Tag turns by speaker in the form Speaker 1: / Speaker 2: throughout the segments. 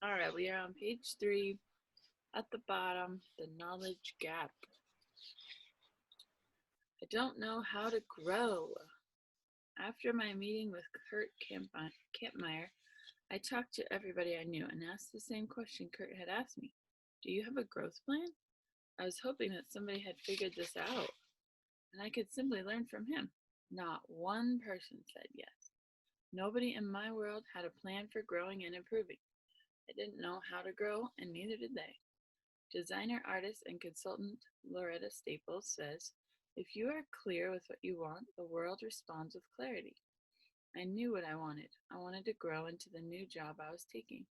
Speaker 1: All right, we are on page 3 at the bottom, the knowledge gap. I don't know how to grow. After my meeting with Kurt Kampmeyer, I talked to everybody I knew and asked the same question Kurt had asked me. Do you have a growth plan? I was hoping that somebody had figured this out and I could simply learn from him. Not one person said yes. Nobody in my world had a plan for growing and improving. I didn't know how to grow, and neither did they. Designer, artist, and consultant Loretta Staples says, if you are clear with what you want, the world responds with clarity. I knew what I wanted. I wanted to grow into the new job I was taking.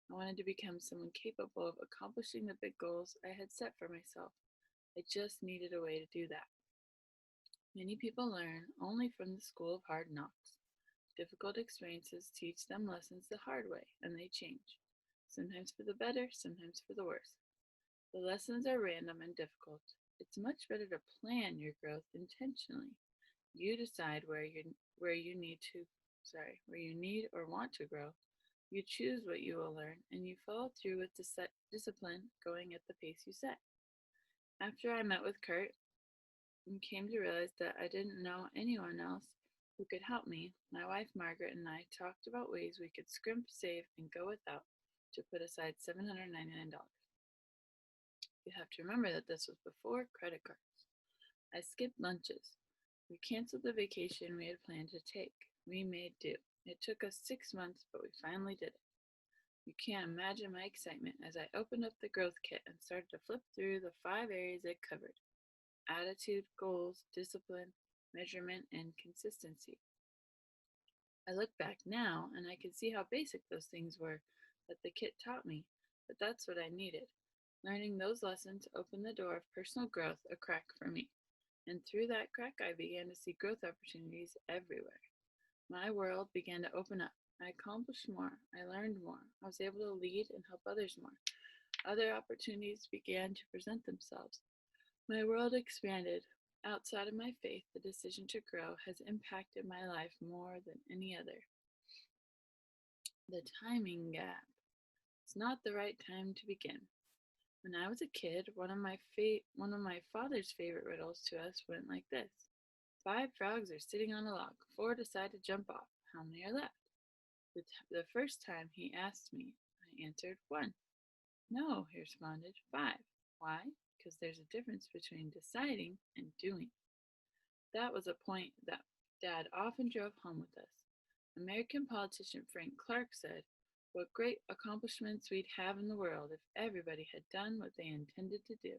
Speaker 1: I wanted to become someone capable of accomplishing the big goals I had set for myself. I just needed a way to do that. Many people learn only from the school of hard knocks. Difficult experiences teach them lessons the hard way, and they change. Sometimes for the better, sometimes for the worse. The lessons are random and difficult. It's much better to plan your growth intentionally. You decide where you need or want to grow. You choose what you will learn, and you follow through with discipline, going at the pace you set. After I met with Kurt and came to realize that I didn't know anyone else who could help me, my wife Margaret and I talked about ways we could scrimp, save, and go without to put aside $799. You have to remember that this was before credit cards. I skipped lunches. We canceled the vacation we had planned to take. We made do. It took us 6 months, but we finally did it. You can't imagine my excitement as I opened up the growth kit and started to flip through the 5 areas it covered: attitude, goals, discipline, measurement, and consistency. I look back now and I can see how basic those things were that the kit taught me, but that's what I needed. Learning those lessons opened the door of personal growth a crack for me, and through that crack I began to see growth opportunities everywhere. My world began to open up. I accomplished more. I learned more. I was able to lead and help others more. Other opportunities began to present themselves. My world expanded. Outside of my faith, the decision to grow has impacted my life more than any other. The timing gap. It's not the right time to begin. When I was a kid, one of my father's favorite riddles to us went like this: 5 frogs are sitting on a log. 4 decide to jump off. How many are left? The first time he asked me, I answered 1. No, he responded, 5. Why? Because there's a difference between deciding and doing. That was a point that Dad often drove home with us. American politician Frank Clark said, what great accomplishments we'd have in the world if everybody had done what they intended to do.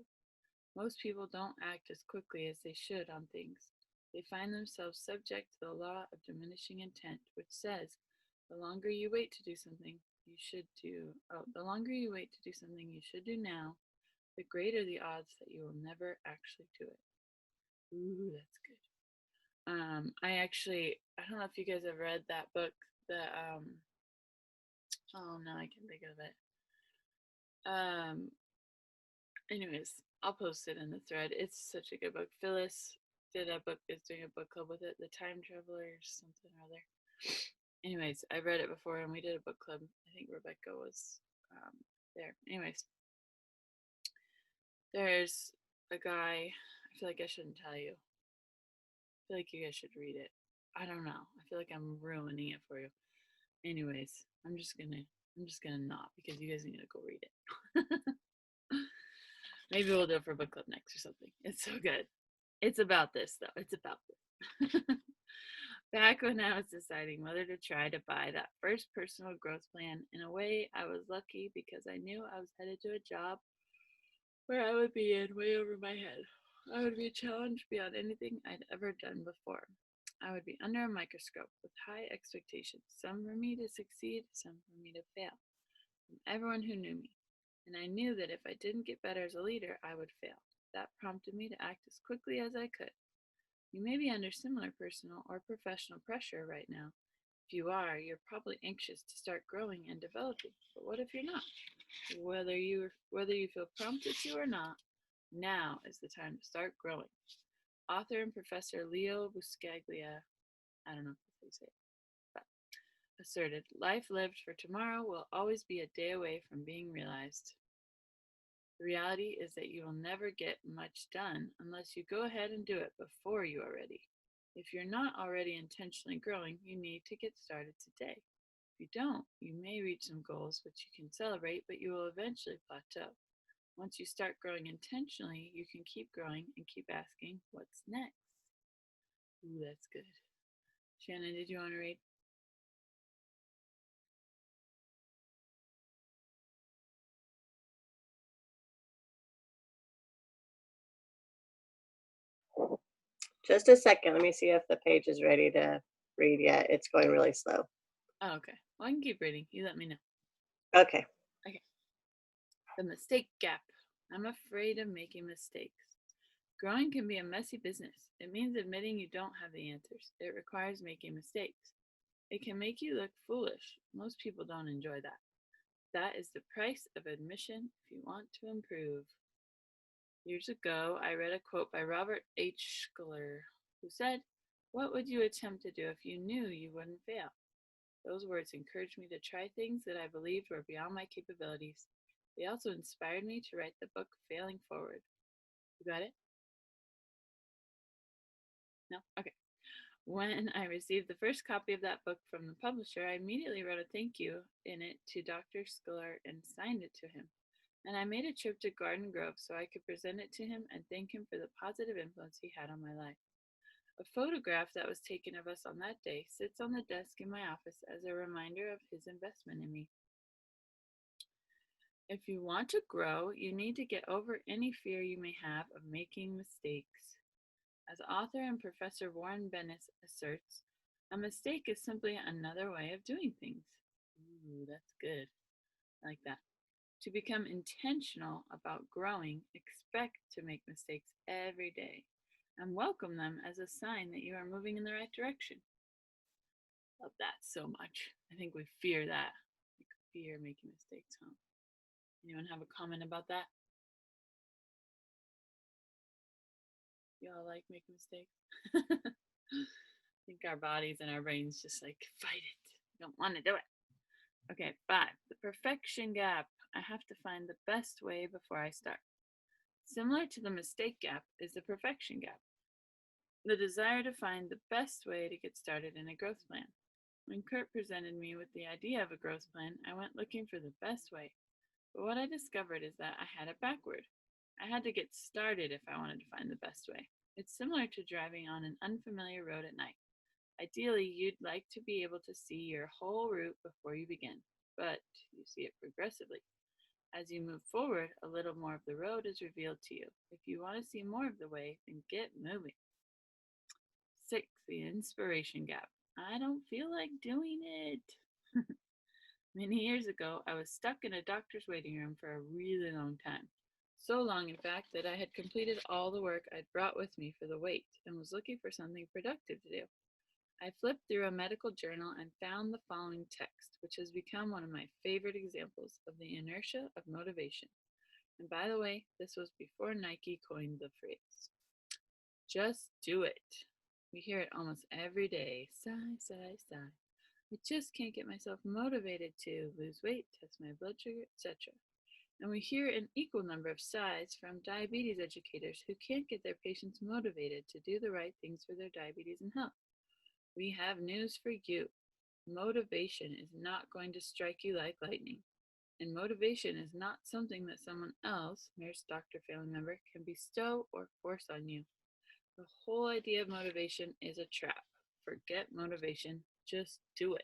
Speaker 1: Most people don't act as quickly as they should on things. They find themselves subject to the law of diminishing intent, which says the longer you wait to do something you should do now, the greater the odds that you will never actually do it. Ooh, that's good. I don't know if you guys have read that book. Oh no, I can't think of it. Anyways, I'll post it in the thread. It's such a good book. Phyllis is doing a book club with it, The Time Travelers, something or other. Anyways, I read it before and we did a book club. I think Rebecca was there. Anyways, there's a guy. I feel like I shouldn't tell you. I feel like you guys should read it. I don't know. I feel like I'm ruining it for you. Anyways, I'm just gonna not, because you guys need to go read it. Maybe we'll do it for book club next or something. It's so good. It's about this though. It's about this. Back when I was deciding whether to try to buy that first personal growth plan, in a way I was lucky because I knew I was headed to a job where I would be in way over my head. I would be challenged beyond anything I'd ever done before. I would be under a microscope with high expectations, some for me to succeed, some for me to fail, from everyone who knew me. And I knew that if I didn't get better as a leader, I would fail. That prompted me to act as quickly as I could. You may be under similar personal or professional pressure right now. If you are, you're probably anxious to start growing and developing. But what if you're not? Whether you feel prompted to or not, now is the time to start growing. Author and professor Leo Buscaglia, I don't know if that's how you say it, but asserted, life lived for tomorrow will always be a day away from being realized. The reality is that you will never get much done unless you go ahead and do it before you are ready. If you're not already intentionally growing, you need to get started today. If you don't, you may reach some goals which you can celebrate, but you will eventually plateau. Once you start growing intentionally, you can keep growing and keep asking, what's next? Ooh, that's good. Shannon, did you want to read?
Speaker 2: Just a second. Let me see if the page is ready to read yet. It's going really slow.
Speaker 1: Oh, okay. Well, I can keep reading. You let me know.
Speaker 2: Okay.
Speaker 1: Okay. The mistake gap. I'm afraid of making mistakes. Growing can be a messy business. It means admitting you don't have the answers. It requires making mistakes. It can make you look foolish. Most people don't enjoy that. That is the price of admission if you want to improve. Years ago, I read a quote by Robert H. Schiller, who said, "What would you attempt to do if you knew you wouldn't fail?" Those words encouraged me to try things that I believed were beyond my capabilities. They also inspired me to write the book Failing Forward. You got it? No? Okay. When I received the first copy of that book from the publisher, I immediately wrote a thank you in it to Dr. Schiller and signed it to him. And I made a trip to Garden Grove so I could present it to him and thank him for the positive influence he had on my life. A photograph that was taken of us on that day sits on the desk in my office as a reminder of his investment in me. If you want to grow, you need to get over any fear you may have of making mistakes. As author and Professor Warren Bennett asserts, a mistake is simply another way of doing things. Ooh, that's good. I like that. To become intentional about growing, expect to make mistakes every day and welcome them as a sign that you are moving in the right direction. Love that so much. I think we fear that. We fear making mistakes, huh? Anyone have a comment about that? Y'all like making mistakes? I think our bodies and our brains just like fight it. We don't want to do it. Okay, 5. The perfection gap. I have to find the best way before I start. Similar to the mistake gap is the perfection gap. The desire to find the best way to get started in a growth plan. When Kurt presented me with the idea of a growth plan, I went looking for the best way. But what I discovered is that I had it backward. I had to get started if I wanted to find the best way. It's similar to driving on an unfamiliar road at night. Ideally, you'd like to be able to see your whole route before you begin, but you see it progressively. As you move forward, a little more of the road is revealed to you. If you want to see more of the way, then get moving. 6. The inspiration gap. I don't feel like doing it. Many years ago, I was stuck in a doctor's waiting room for a really long time. So long, in fact, that I had completed all the work I'd brought with me for the wait and was looking for something productive to do. I flipped through a medical journal and found the following text, which has become one of my favorite examples of the inertia of motivation. And by the way, this was before Nike coined the phrase. Just do it. We hear it almost every day. Sigh, sigh, sigh. I just can't get myself motivated to lose weight, test my blood sugar, etc. And we hear an equal number of sighs from diabetes educators who can't get their patients motivated to do the right things for their diabetes and health. We have news for you. Motivation is not going to strike you like lightning. And motivation is not something that someone else, Mayor's Dr. Family member, can bestow or force on you. The whole idea of motivation is a trap. Forget motivation, just do it.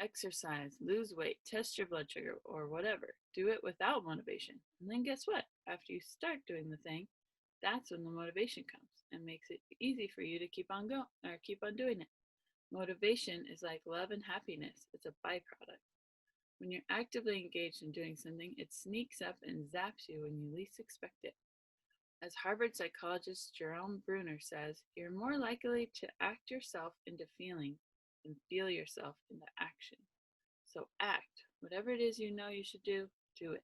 Speaker 1: Exercise, lose weight, test your blood sugar, or whatever. Do it without motivation. And then guess what? After you start doing the thing, that's when the motivation comes and makes it easy for you to keep on doing it. Motivation is like love and happiness. It's a byproduct. When you're actively engaged in doing something, it sneaks up and zaps you when you least expect it. As Harvard psychologist Jerome Bruner says, you're more likely to act yourself into feeling than feel yourself into action. So act. Whatever it is you know you should do, do it.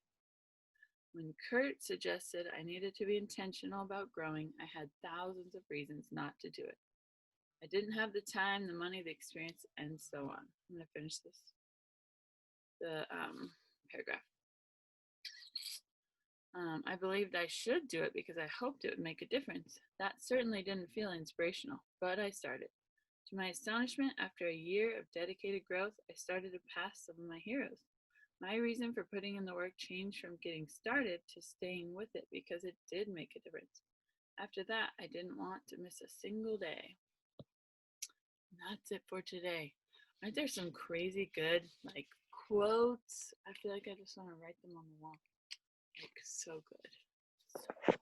Speaker 1: When Kurt suggested I needed to be intentional about growing, I had thousands of reasons not to do it. I didn't have the time, the money, the experience, and so on. I'm going to finish the paragraph. I believed I should do it because I hoped it would make a difference. That certainly didn't feel inspirational, but I started. To my astonishment, after a year of dedicated growth, I started to pass some of my heroes. My reason for putting in the work changed from getting started to staying with it because it did make a difference. After that, I didn't want to miss a single day. And that's it for today. Aren't there some crazy good quotes? I feel like I just want to write them on the wall. So good.